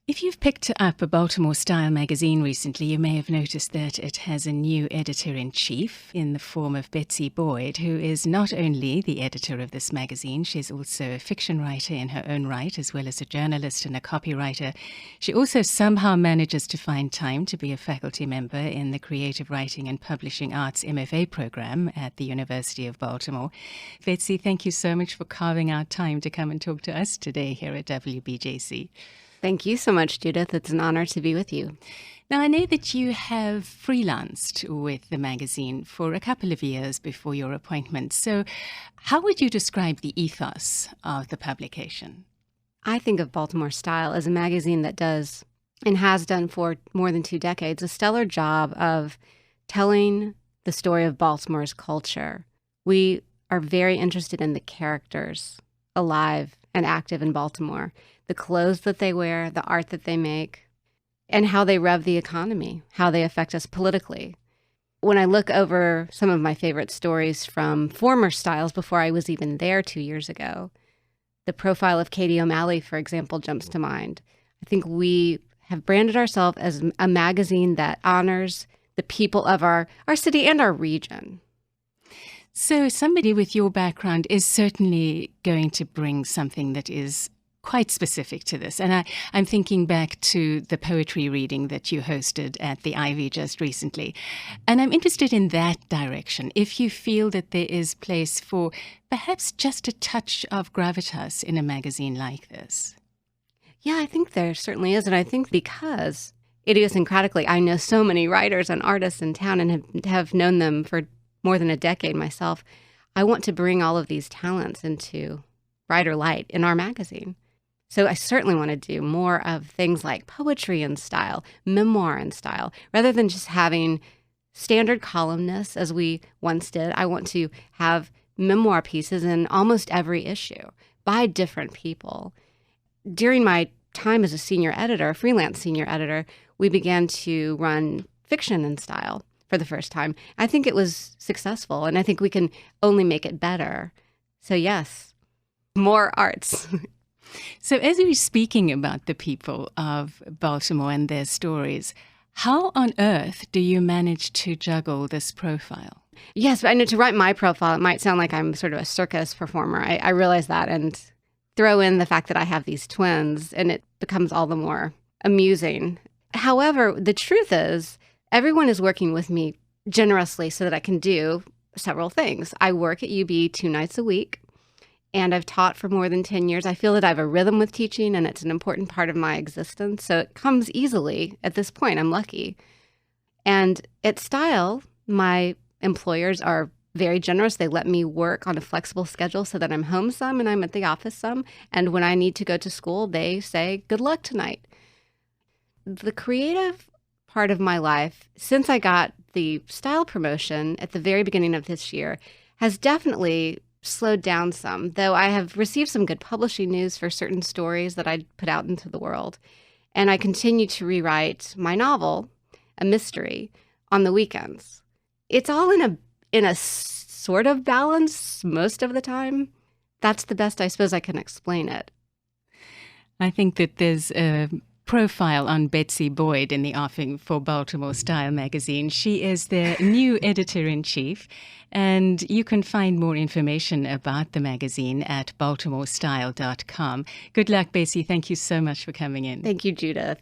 If you've picked up a Baltimore Style magazine recently, you may have noticed that it has a new editor-in-chief in the form of Betsy Boyd, who is not only the editor of this magazine, she's also a fiction writer in her own right, as well as a journalist and a copywriter. She also somehow manages to find time to be a faculty member in the Creative Writing and Publishing Arts MFA program at the University of Baltimore. Betsy, thank you so much for carving out time to come and talk to us today here at WBJC. Thank you so much, Judith. It's an honor to be with you. Now, I know that you have freelanced with the magazine for a couple of years before your appointment. So how would you describe the ethos of the publication? I think of Baltimore Style as a magazine that does, and has done for more than 2 decades, a stellar job of telling the story of Baltimore's culture. We are very interested in the characters alive and active in Baltimore, the clothes that they wear, the art that they make, and how they rev the economy, how they affect us politically. When I look over some of my favorite stories from former styles before I was even there 2 years ago, the profile of Katie O'Malley, for example, jumps to mind. I think we have branded ourselves as a magazine that honors the people of our city and our region. So somebody with your background is certainly going to bring something that is quite specific to this. And I'm thinking back to the poetry reading that you hosted at the Ivy just recently. And I'm interested in that direction. If you feel that there is place for perhaps just a touch of gravitas in a magazine like this. Yeah, I think there certainly is. And I think because idiosyncratically, I know so many writers and artists in town and have known them for more than a decade myself, I want to bring all of these talents into brighter light in our magazine. So I certainly want to do more of things like poetry in style, memoir in style, rather than just having standard columnists as we once did. I want to have memoir pieces in almost every issue by different people. During my time as a senior editor, a freelance senior editor, we began to run fiction in style for the first time. I think it was successful, and I think we can only make it better. So yes, more arts. So as we're speaking about the people of Baltimore and their stories, how on earth do you manage to juggle this profile? Yes, but I know to write my profile, it might sound like I'm sort of a circus performer. I realize that, and throw in the fact that I have these twins, and it becomes all the more amusing. However, the truth is, everyone is working with me generously so that I can do several things. I work at UB 2 nights a week, and I've taught for more than 10 years. I feel that I have a rhythm with teaching, and it's an important part of my existence. So it comes easily at this point. I'm lucky. And at Style, my employers are very generous. They let me work on a flexible schedule so that I'm home some and I'm at the office some. And when I need to go to school, they say, good luck tonight. The creative part of my life, since I got the Style promotion at the very beginning of this year, has definitely slowed down some, though I have received some good publishing news for certain stories that I put out into the world. And I continue to rewrite my novel, a mystery, on the weekends. It's all in a sort of balance most of the time. That's the best I suppose I can explain it. I think that there's a profile on Betsy Boyd in the offing for Baltimore Style magazine. She is their new editor-in-chief, and you can find more information about the magazine at baltimorestyle.com. Good luck, Betsy. Thank you so much for coming in. Thank you, Judith.